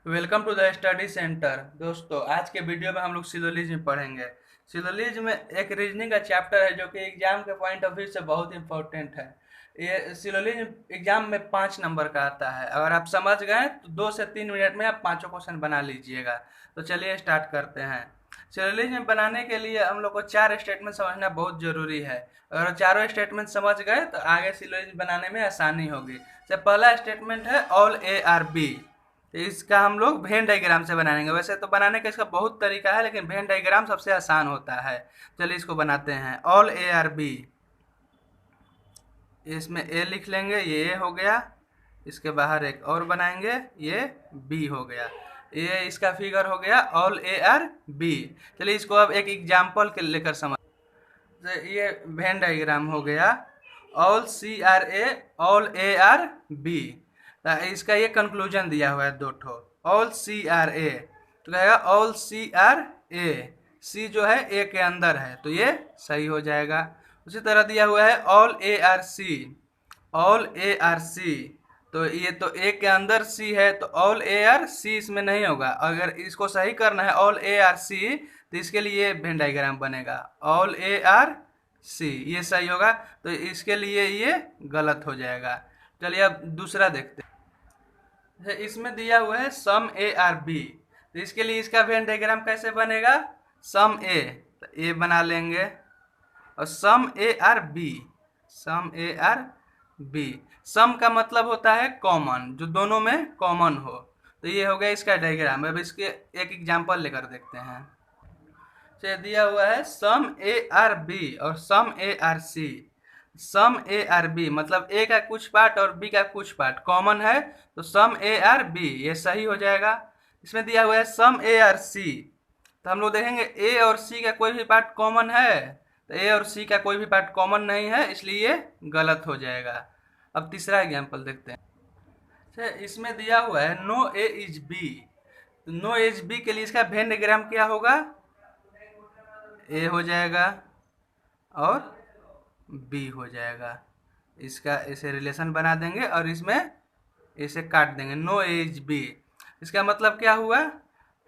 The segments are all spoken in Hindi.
Welcome to the study centre. दोस्तों, आज के वीडियो में हम लोग सिलोजिज्म पढ़ेंगे। सिलोजिज्म में एक रीजनिंग का चैप्टर है जो कि एग्जाम के पॉइंट ऑफ व्यू से बहुत इंपॉर्टेंट है। ये सिलोजिज्म एग्जाम में 5 नंबर का आता है। अगर आप समझ गए तो 2 से 3 मिनट में आप पांचों क्वेश्चन बना लीजिएगा। तो चलिए स्टार्ट करते हैं। सिलोजिज्म बनाने के लिए हम लोग को 4 स्टेटमेंट समझना बहुत जरूरी है। अगर चारों स्टेटमेंट समझ गए तो आगे सिलोजिज्म बनाने में आसानी होगी। जैसे पहला स्टेटमेंट है ऑल ए आर बी। तो इसका हम लोग वेन डायग्राम से बनाएंगे। वैसे तो बनाने का इसका बहुत तरीका है, लेकिन वेन डायग्राम सबसे आसान होता है। चलिए इसको बनाते हैं। ऑल ए आर बी, इसमें ए लिख लेंगे, ये ए हो गया। इसके बाहर एक और बनाएंगे, ये बी हो गया। ये इसका फिगर हो गया ऑल ए आर बी। चलिए इसको अब एक एग्जाम्पल के लेकर समझ। ये वेन डायग्राम हो गया all C are A, all A are B. इसका ये कंक्लूजन दिया हुआ है दो ठो, ऑल सी आर ए। तो कहेगा all C are A, C जो है ए के अंदर है, तो ये सही हो जाएगा। उसी तरह दिया हुआ है all A are C, all A are C. तो ये तो ए के अंदर सी है, तो ऑल ए आर सी इसमें नहीं होगा। अगर इसको सही करना है ऑल ए आर सी, तो इसके लिए वेन डायग्राम बनेगा ऑल ए आर सी, ये सही होगा। तो इसके लिए ये गलत हो जाएगा। चलिए अब दूसरा देखते हैं। इसमें दिया हुआ है सम ए आर बी। तो इसके लिए इसका वेन डायग्राम कैसे बनेगा? सम ए, तो ए बना लेंगे, और some A are B, some A are B. Some का मतलब होता है कॉमन, जो दोनों में कॉमन हो। तो ये हो गया इसका डायग्राम। अब इसके एक एग्जांपल लेकर देखते हैं। से दिया हुआ है सम ए आर बी और some A are C. Some A are B मतलब ए का कुछ पार्ट और बी का कुछ पार्ट कॉमन है, तो सम ए आर बी ये सही हो जाएगा। इसमें दिया हुआ है सम ए आर सी। तो हम लोग देखेंगे ए और सी का कोई भी पार्ट कॉमन है, तो ए और सी का कोई भी पार्ट कॉमन नहीं है, इसलिए गलत हो जाएगा। अब तीसरा एग्जाम्पल देखते हैं। इसमें दिया हुआ है नो ए इज बी। तो नो एज बी के लिए इसका वेन डायग्राम क्या होगा? ए हो जाएगा और बी हो जाएगा। इसका ऐसे रिलेशन बना देंगे और इसमें ऐसे काट देंगे, नो एज बी। इसका मतलब क्या हुआ?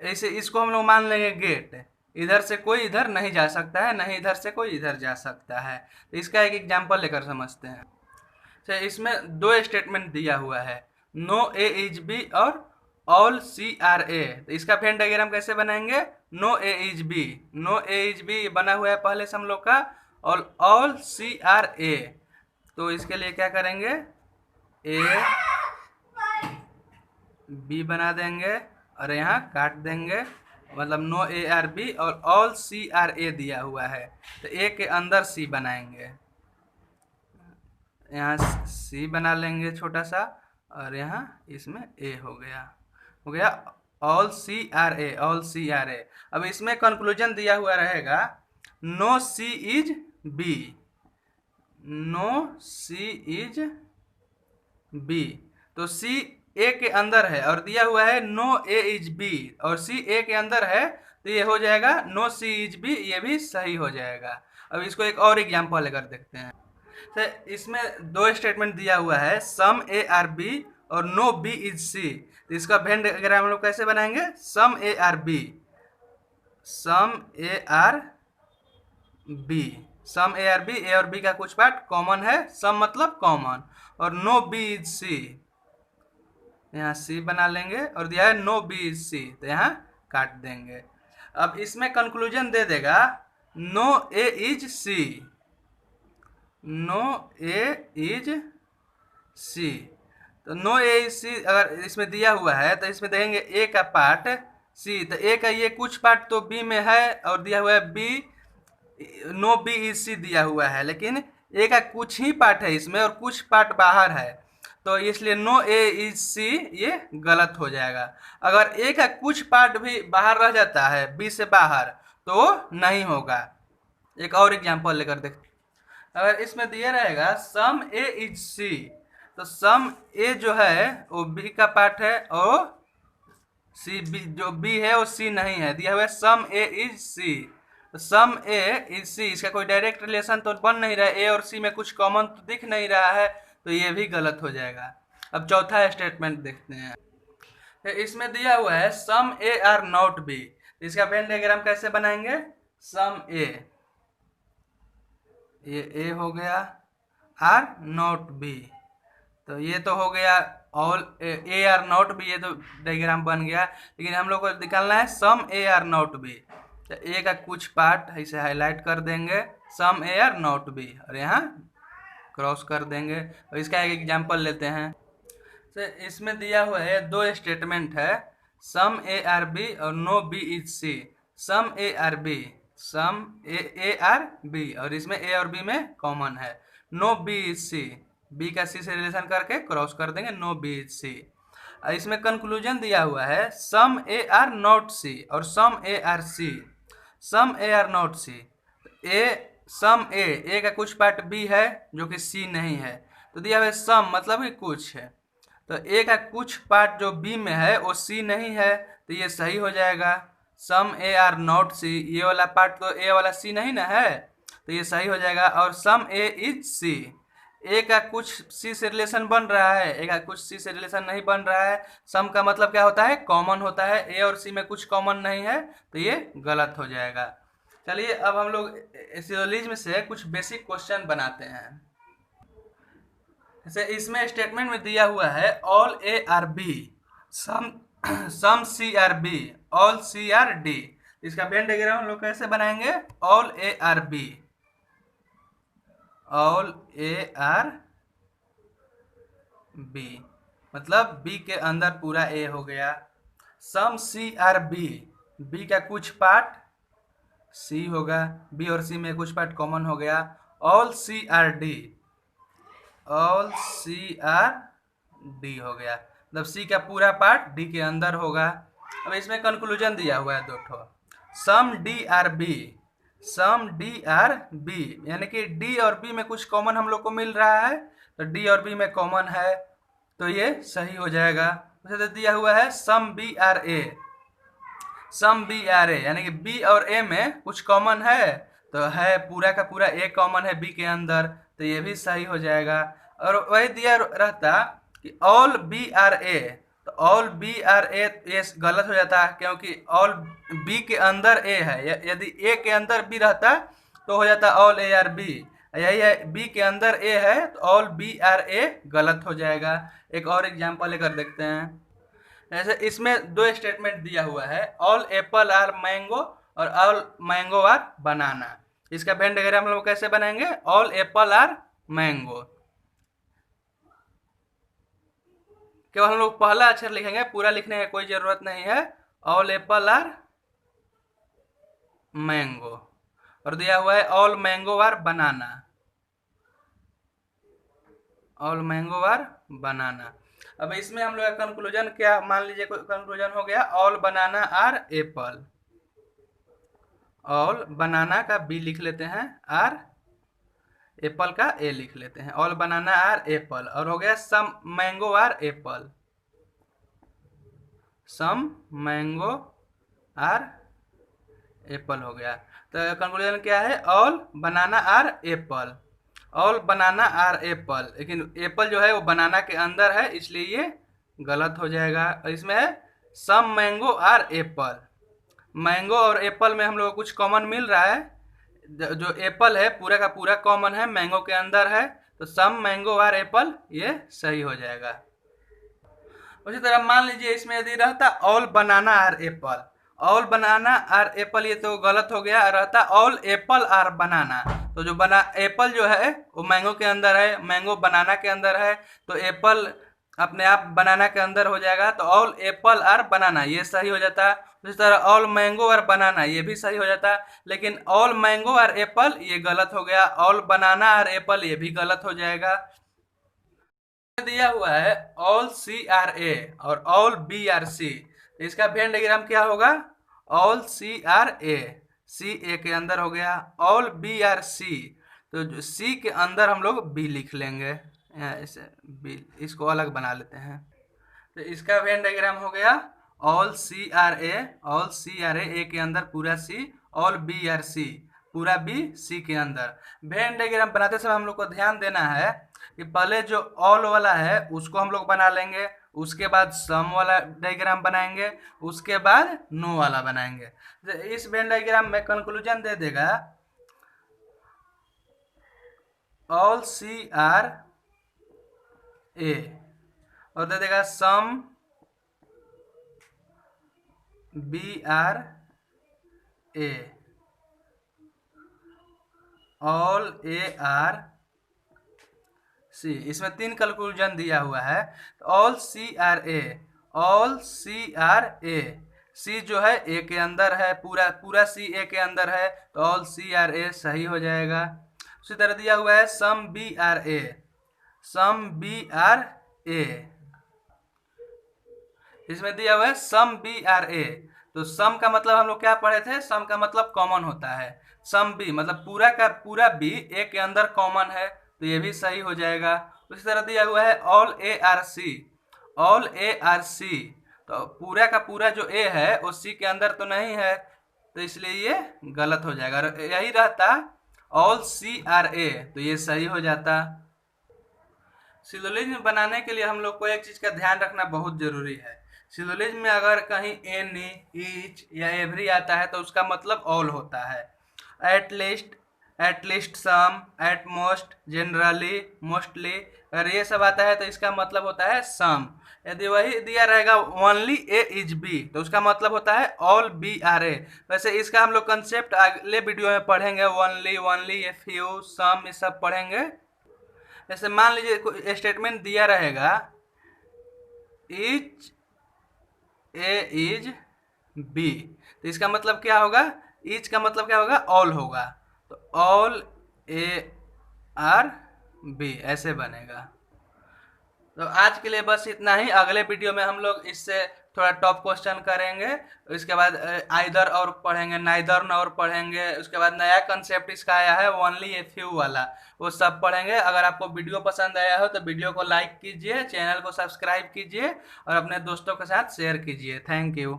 ऐसे इसको हम लोग मान लेंगे गेट, इधर से कोई इधर नहीं जा सकता है, नहीं इधर से कोई इधर जा सकता है। तो इसका एक एग्जांपल लेकर समझते हैं। तो इसमें दो स्टेटमेंट दिया हुआ है, नो ए इज बी और ऑल सी आर ए। तो इसका वेन डायग्राम कैसे बनाएंगे? No A is B, no A is B बना हुआ है पहले से हम लोग का, और ऑल सी आर ए। तो इसके लिए क्या करेंगे? ए बी बना देंगे और यहाँ काट देंगे, मतलब नो ए आर बी और ऑल सी आर ए दिया हुआ है, तो ए के अंदर सी बनाएंगे। यहाँ सी बना लेंगे छोटा सा, और यहाँ इसमें ए हो गया, हो गया all C are A, all C are A. अब इसमें कंक्लूजन दिया हुआ रहेगा no C is B, no C is B. तो सी ए के अंदर है और दिया हुआ है नो ए इज बी, और सी ए के अंदर है, तो ये हो जाएगा नो सी इज बी, ये भी सही हो जाएगा। अब इसको एक और एग्जांपल लेकर देखते हैं। तो इसमें दो स्टेटमेंट दिया हुआ है, सम ए आर बी और नो बी इज सी। तो इसका वेन डायग्राम हम लोग कैसे बनाएंगे? Some A are B, some A are B, some A are B, A और बी का कुछ पार्ट कॉमन है, सम मतलब कॉमन, और नो बी इज सी, यहाँ सी बना लेंगे और दिया है नो बी इज सी, तो यहाँ काट देंगे। अब इसमें कंक्लूजन दे देगा no A is C, no A is C. तो नो ए इज सी अगर इसमें दिया हुआ है, तो इसमें देखेंगे ए का पार्ट सी, तो ए का ये कुछ पार्ट तो बी में है, और दिया हुआ है B, no B is C दिया हुआ है, लेकिन ए का कुछ ही पार्ट है इसमें और कुछ पार्ट बाहर है, तो इसलिए नो ए इज सी ये गलत हो जाएगा। अगर ए का कुछ पार्ट भी बाहर रह जाता है बी से बाहर, तो नहीं होगा। एक और एग्जांपल लेकर देखते। अगर इसमें दिया रहेगा सम ए इज सी, तो सम ए जो है वो बी का पार्ट है, और सी बी जो बी है वो सी नहीं है, दिया हुआ है सम ए इज सी। तो सम ए इज सी, इसका कोई डायरेक्ट रिलेशन तो बन नहीं रहा है, ए और सी में कुछ कॉमन तो दिख नहीं रहा है, तो ये भी गलत हो जाएगा। अब चौथा स्टेटमेंट देखते हैं। तो इसमें दिया हुआ है some A are not be, इसका वेन डायग्राम कैसे बनाएंगे? सम ए, ये ए हो गया, आर नॉट बी, तो ये तो हो गया all A are not be, ये तो डायग्राम बन गया। लेकिन हम लोग को निकालना है some A are not be, तो ए का कुछ पार्ट ऐसे हाईलाइट कर देंगे, सम ए आर नॉट बी, और यहाँ क्रॉस कर देंगे। और इसका एक एग्जांपल लेते हैं। तो इसमें दिया हुआ है दो स्टेटमेंट है, सम ए आर बी और no B is C. Some A are B, some A are B, और इसमें ए और बी में कॉमन है। No B is C, B का सी से रिलेशन करके क्रॉस कर देंगे, नो बी इज सी। इसमें कंक्लूजन दिया हुआ है some A are not C और some A are C. Some A are not C, A some A का कुछ पार्ट बी है जो कि सी नहीं है, तो दिया हुआ है सम मतलब कि कुछ है, तो ए का कुछ पार्ट जो बी में है वो सी नहीं है, तो ये सही हो जाएगा। सम ए आर नॉट सी, ये वाला पार्ट तो ए वाला सी नहीं ना है, तो ये सही हो जाएगा। और सम ए इज सी, ए का कुछ सी से रिलेशन बन रहा है, ए का कुछ सी से रिलेशन नहीं बन रहा है। सम का मतलब क्या होता है? कॉमन होता है, ए और सी में कुछ कॉमन नहीं है, तो ये गलत हो जाएगा। चलिए अब हम लोग सिलोजिज्म से कुछ बेसिक क्वेश्चन बनाते हैं। जैसे इसमें स्टेटमेंट में दिया हुआ है all A are B, some some C are B, all C are D. इसका वेन डायग्राम हम लोग कैसे बनाएंगे? All A are B, all A are B मतलब बी के अंदर पूरा ए हो गया। Some C are B, B का कुछ पार्ट सी होगा, बी और सी में कुछ पार्ट कॉमन हो गया। All C are D, all C are D हो गया, मतलब सी का पूरा पार्ट डी के अंदर होगा। अब इसमें कंक्लूजन दिया हुआ है दो ठो, सम डी आर बी, सम डी आर बी, यानी कि डी और बी में कुछ कॉमन हम लोग को मिल रहा है, तो डी और बी में कॉमन है, तो ये सही हो जाएगा। उसे दिया हुआ है some B are A, some B are A, यानी कि बी और ए में कुछ कॉमन है, तो है पूरा का पूरा ए कॉमन है बी के अंदर, तो ये भी सही हो जाएगा। और वही दिया रहता कि ऑल बी आर ए, तो ऑल बी आर ए ये गलत हो जाता है, क्योंकि ऑल बी के अंदर ए है, यदि ए के अंदर बी रहता तो हो जाता ऑल ए आर बी, यही है बी के अंदर ए है, तो ऑल बी आर ए गलत हो जाएगा। एक और एग्जांपल लेकर देखते हैं। जैसे इसमें दो स्टेटमेंट दिया हुआ है, ऑल एप्पल आर मैंगो और ऑल मैंगो आर बनाना। इसका वेन डायग्राम हम लोग कैसे बनाएंगे? ऑल एप्पल आर मैंगो, केवल हम लोग पहला अक्षर लिखेंगे, पूरा लिखने की कोई जरूरत नहीं है। ऑल एप्पल आर मैंगो, और दिया हुआ है all mango are banana, all mango are banana. अब इसमें हम लोग का कंक्लूजन क्या, मान लीजिए कोई कंक्लूजन हो गया all banana are apple, all banana का बी लिख लेते हैं, आर एप्पल का ए लिख लेते हैं, ऑल बनाना आर एप्पल, और हो गया some mango are apple, some mango are apple हो गया। तो कंक्लूजन क्या है? All banana are apple, all banana are apple, लेकिन एप्पल जो है वो बनाना के अंदर है, इसलिए ये गलत हो जाएगा। और इसमें है सम मैंगो आर एप्पल, मैंगो और एप्पल में हम लोग को कुछ कॉमन मिल रहा है, जो एप्पल है पूरा का पूरा कॉमन है, मैंगो के अंदर है, तो सम मैंगो आर एप्पल ये सही हो जाएगा। उसी तरह मान लीजिए इसमें यदि रहता all banana are apple, all banana are apple, ये तो गलत हो गया, रहता ऑल एप्पल आर बनाना, तो जो बना एप्पल जो है वो मैंगो के अंदर है, मैंगो बनाना के अंदर है, तो एप्पल अपने आप बनाना के अंदर हो जाएगा, तो ऑल एप्पल आर बनाना ये सही हो जाता। इस तरह ऑल मैंगो आर बनाना ये भी सही हो जाता, लेकिन ऑल मैंगो आर एप्पल ये गलत हो गया, ऑल बनाना आर एप्पल ये भी गलत हो जाएगा। दिया हुआ है ऑल सी आर ए और ऑल बी आर सी, इसका वेन डायग्राम क्या होगा? ऑल सी आर ए, सी ए के अंदर हो गया, ऑल बी आर सी, तो जो सी के अंदर हम लोग बी लिख लेंगे, ऐसे बी, इसको अलग बना लेते हैं, तो इसका वेन डायग्राम हो गया all C are A, all C are ए के अंदर पूरा सी, ऑल बी आर सी पूरा बी सी के अंदर। वेन डायग्राम बनाते समय हम लोग को ध्यान देना है कि पहले जो ऑल वाला है उसको हम लोग बना लेंगे, उसके बाद सम वाला डायग्राम बनाएंगे, उसके बाद नो वाला बनाएंगे। इस वेन डायग्राम में कंक्लूजन दे देगा ऑल सी आर ए, और दे देगा some B are A, all A are C. इसमें 3 कंक्लूजन दिया हुआ है। All C are A, all C are A, C जो है ए के अंदर है, पूरा सी ए के अंदर है, तो ऑल सी आर ए सही हो जाएगा। उसी तरह दिया हुआ है some B are A, some B are A, इसमें दिया हुआ है सम बी आर ए। तो सम का मतलब हम लोग क्या पढ़े थे, सम का मतलब कॉमन होता है, सम बी मतलब पूरा का पूरा बी ए के अंदर कॉमन है, तो ये भी सही हो जाएगा। उसी तरह दिया हुआ है all A are C, all A are C, तो पूरा का पूरा जो ए है वो सी के अंदर तो नहीं है, तो इसलिए ये गलत हो जाएगा। यही रहता ऑल सी आर ए, तो ये सही हो जाता। सिलोजिज्म बनाने के लिए हम लोग को एक चीज का ध्यान रखना बहुत जरूरी है। सिलोजिज्म में अगर कहीं एनी, ईच या एवरी आता है तो उसका मतलब ऑल होता है। At least, some, at most, generally, mostly, अगर ये सब आता है तो इसका मतलब होता है सम। यदि वही दिया रहेगा ओनली ए इज बी, तो उसका मतलब होता है ऑल बी आर ए। वैसे इसका हम लोग कंसेप्ट अगले वीडियो में पढ़ेंगे, ओनली, ओनली, ए फ्यू, सम, ये सब पढ़ेंगे। जैसे मान लीजिए कोई स्टेटमेंट दिया रहेगा इच ए इज बी, तो इसका मतलब क्या होगा, इच का मतलब क्या होगा, ऑल होगा, तो ऑल ए आर बी ऐसे बनेगा। तो आज के लिए बस इतना ही। अगले वीडियो में हम लोग इससे थोड़ा टॉप क्वेश्चन करेंगे, इसके बाद आइदर और पढ़ेंगे, नाइदर न और पढ़ेंगे, उसके बाद नया कंसेप्ट इसका आया है ओनली ए फ्यू वाला, वो सब पढ़ेंगे। अगर आपको वीडियो पसंद आया हो तो वीडियो को लाइक कीजिए, चैनल को सब्सक्राइब कीजिए और अपने दोस्तों के साथ शेयर कीजिए। Thank you.